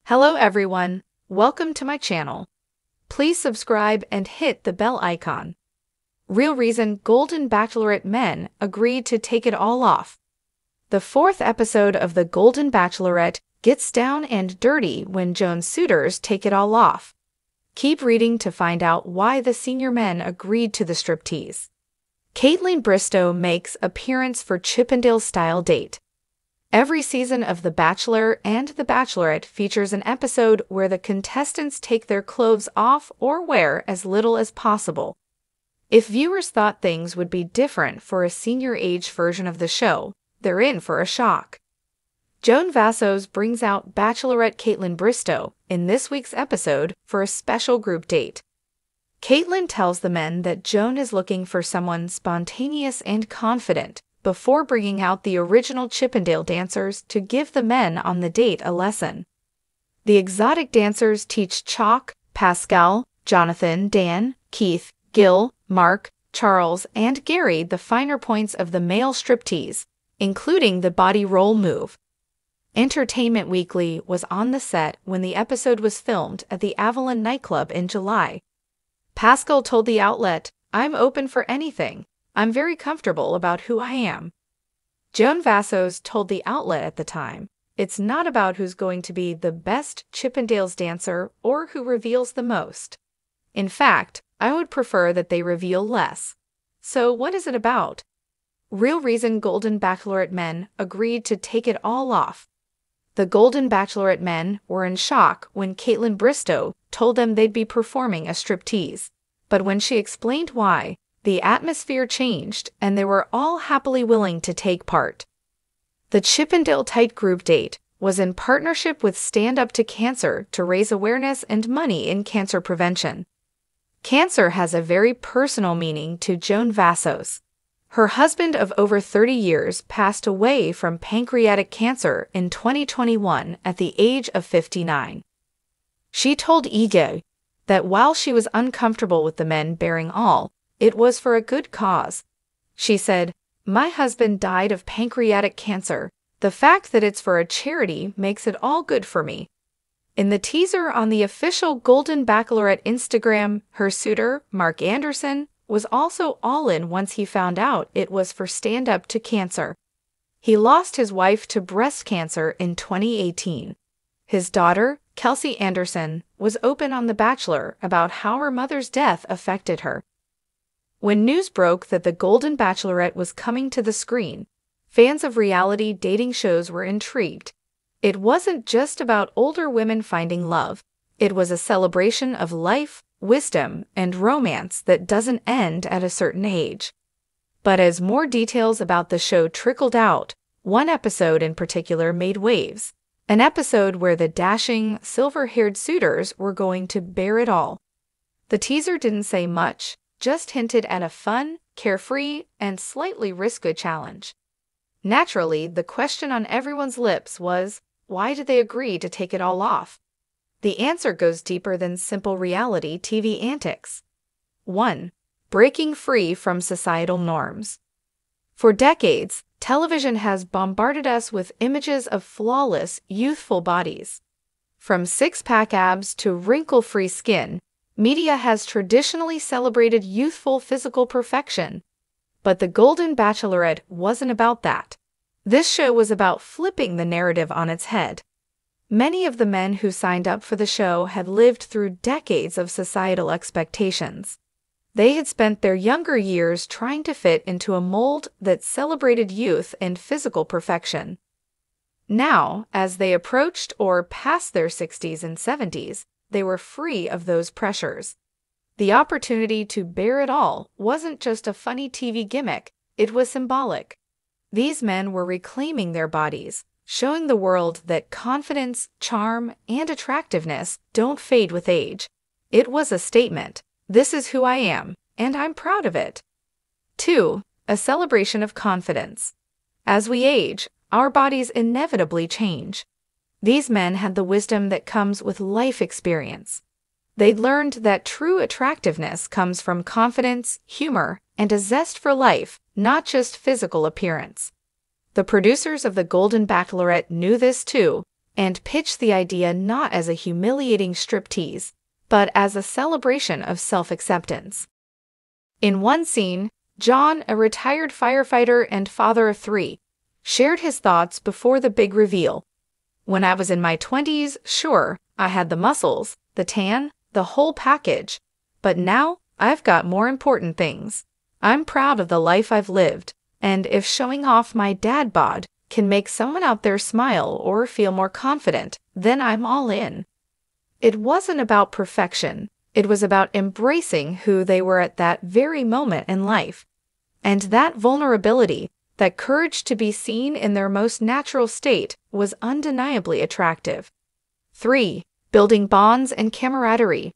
Hello everyone, welcome to my channel. Please subscribe and hit the bell icon. Real reason Golden Bachelorette men agreed to take it all off. The fourth episode of The Golden Bachelorette gets down and dirty when Joan's suitors take it all off. Keep reading to find out why the senior men agreed to the striptease. Kaitlyn Bristowe makes appearance for Chippendale-style date. Every season of The Bachelor and The Bachelorette features an episode where the contestants take their clothes off or wear as little as possible. If viewers thought things would be different for a senior-age version of the show, they're in for a shock. Joan Vassos brings out Bachelorette Kaitlyn Bristowe in this week's episode for a special group date. Kaitlyn tells the men that Joan is looking for someone spontaneous and confident, before bringing out the original Chippendale dancers to give the men on the date a lesson. The exotic dancers teach Chalk, Pascal, Jonathan, Dan, Keith, Gil, Mark, Charles, and Gary the finer points of the male striptease, including the body roll move. Entertainment Weekly was on the set when the episode was filmed at the Avalon nightclub in July. Pascal told the outlet, "I'm open for anything. I'm very comfortable about who I am." Joan Vassos told the outlet at the time, "It's not about who's going to be the best Chippendales dancer or who reveals the most. In fact, I would prefer that they reveal less. So what is it about?" Real reason Golden Bachelorette men agreed to take it all off. The Golden Bachelorette men were in shock when Kaitlyn Bristowe told them they'd be performing a striptease. But when she explained why, the atmosphere changed and they were all happily willing to take part. The Chippendale tight group date was in partnership with Stand Up to Cancer to raise awareness and money in cancer prevention. Cancer has a very personal meaning to Joan Vassos. Her husband of over 30 years passed away from pancreatic cancer in 2021 at the age of 59. She told EG that while she was uncomfortable with the men bearing all, it was for a good cause. She said, "My husband died of pancreatic cancer. The fact that it's for a charity makes it all good for me." In the teaser on the official Golden Bachelorette Instagram, her suitor, Mark Anderson, was also all in once he found out it was for Stand Up to Cancer. He lost his wife to breast cancer in 2018. His daughter, Kelsey Anderson, was open on The Bachelor about how her mother's death affected her. When news broke that The Golden Bachelorette was coming to the screen, fans of reality dating shows were intrigued. It wasn't just about older women finding love. It was a celebration of life, wisdom, and romance that doesn't end at a certain age. But as more details about the show trickled out, one episode in particular made waves. An episode where the dashing, silver-haired suitors were going to bear it all. The teaser didn't say much, just hinted at a fun, carefree, and slightly risky challenge. Naturally, the question on everyone's lips was, why did they agree to take it all off? The answer goes deeper than simple reality TV antics. 1. Breaking free from societal norms. For decades, television has bombarded us with images of flawless, youthful bodies. From six-pack abs to wrinkle-free skin, media has traditionally celebrated youthful physical perfection. But The Golden Bachelorette wasn't about that. This show was about flipping the narrative on its head. Many of the men who signed up for the show had lived through decades of societal expectations. They had spent their younger years trying to fit into a mold that celebrated youth and physical perfection. Now, as they approached or passed their 60s and 70s, they were free of those pressures. The opportunity to bear it all wasn't just a funny TV gimmick, it was symbolic. These men were reclaiming their bodies, showing the world that confidence, charm, and attractiveness don't fade with age. It was a statement. This is who I am, and I'm proud of it. 2. A celebration of confidence. As we age, our bodies inevitably change. These men had the wisdom that comes with life experience. They'd learned that true attractiveness comes from confidence, humor, and a zest for life, not just physical appearance. The producers of The Golden Bachelorette knew this too, and pitched the idea not as a humiliating striptease, but as a celebration of self-acceptance. In one scene, John, a retired firefighter and father of 3, shared his thoughts before the big reveal. "When I was in my 20s, sure, I had the muscles, the tan, the whole package. But now, I've got more important things. I'm proud of the life I've lived, and if showing off my dad bod can make someone out there smile or feel more confident, then I'm all in." It wasn't about perfection. It was about embracing who they were at that very moment in life. And that vulnerability, that courage to be seen in their most natural state, was undeniably attractive. 3. Building bonds and camaraderie.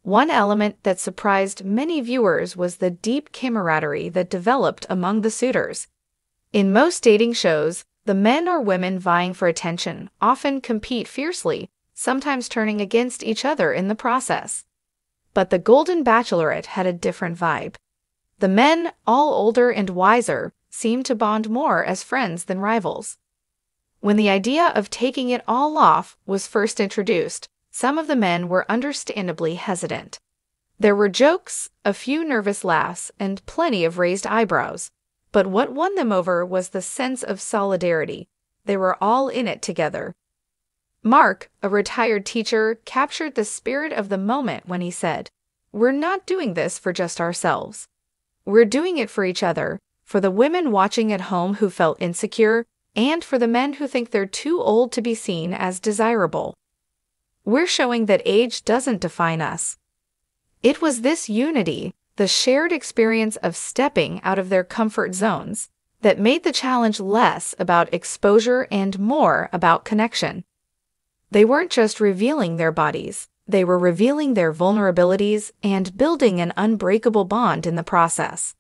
One element that surprised many viewers was the deep camaraderie that developed among the suitors. In most dating shows, the men or women vying for attention often compete fiercely, sometimes turning against each other in the process. But the Golden Bachelorette had a different vibe. The men, all older and wiser, seemed to bond more as friends than rivals. When the idea of taking it all off was first introduced, some of the men were understandably hesitant. There were jokes, a few nervous laughs, and plenty of raised eyebrows. But what won them over was the sense of solidarity. They were all in it together. Mark, a retired teacher, captured the spirit of the moment when he said, "We're not doing this for just ourselves. We're doing it for each other, for the women watching at home who felt insecure, and for the men who think they're too old to be seen as desirable. We're showing that age doesn't define us." It was this unity, the shared experience of stepping out of their comfort zones, that made the challenge less about exposure and more about connection. They weren't just revealing their bodies, they were revealing their vulnerabilities and building an unbreakable bond in the process.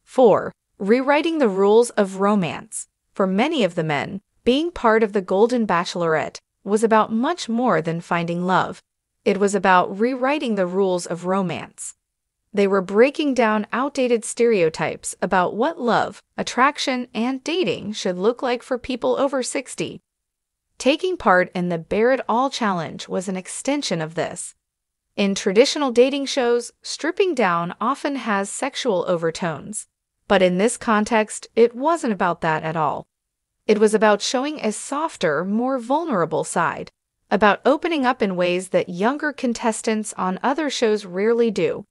4. Rewriting the rules of romance. For many of the men, being part of the Golden Bachelorette was about much more than finding love. It was about rewriting the rules of romance. They were breaking down outdated stereotypes about what love, attraction, and dating should look like for people over 60. Taking part in the Bear It All challenge was an extension of this. In traditional dating shows, stripping down often has sexual overtones. But in this context, it wasn't about that at all. It was about showing a softer, more vulnerable side, about opening up in ways that younger contestants on other shows rarely do.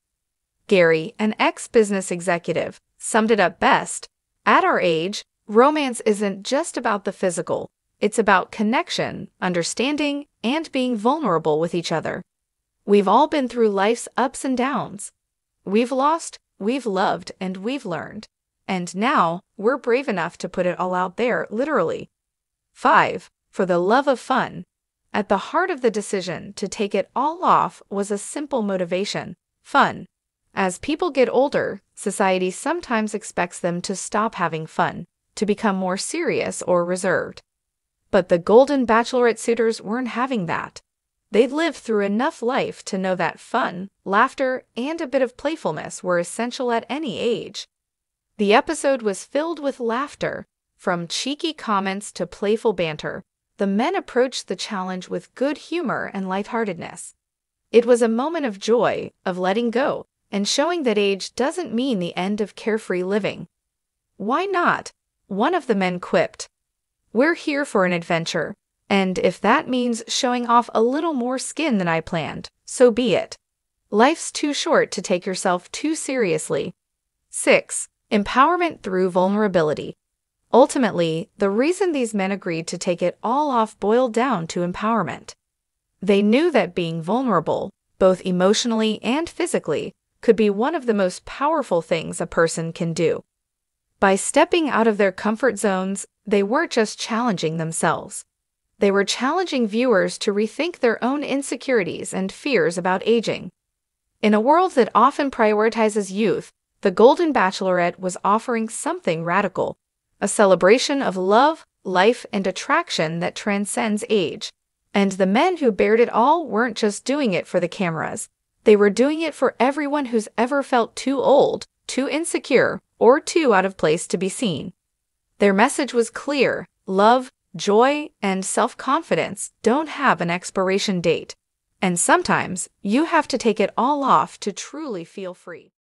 Gary, an ex-business executive, summed it up best. "At our age, romance isn't just about the physical. It's about connection, understanding, and being vulnerable with each other. We've all been through life's ups and downs. We've lost, we've loved, and we've learned. And now, we're brave enough to put it all out there, literally." 5. For the love of fun. At the heart of the decision to take it all off was a simple motivation: fun. As people get older, society sometimes expects them to stop having fun, to become more serious or reserved. But the Golden Bachelorette suitors weren't having that. They'd lived through enough life to know that fun, laughter, and a bit of playfulness were essential at any age. The episode was filled with laughter. From cheeky comments to playful banter, the men approached the challenge with good humor and lightheartedness. It was a moment of joy, of letting go, and showing that age doesn't mean the end of carefree living. "Why not?" one of the men quipped. "We're here for an adventure, and if that means showing off a little more skin than I planned, so be it. Life's too short to take yourself too seriously." 6. Empowerment through vulnerability. Ultimately, the reason these men agreed to take it all off boiled down to empowerment. They knew that being vulnerable, both emotionally and physically, could be one of the most powerful things a person can do. By stepping out of their comfort zones, they weren't just challenging themselves. They were challenging viewers to rethink their own insecurities and fears about aging. In a world that often prioritizes youth, the Golden Bachelorette was offering something radical, a celebration of love, life, and attraction that transcends age. And the men who bared it all weren't just doing it for the cameras. They were doing it for everyone who's ever felt too old, too insecure, or too out of place to be seen. Their message was clear: love, Joy and self-confidence don't have an expiration date, and sometimes you have to take it all off to truly feel free.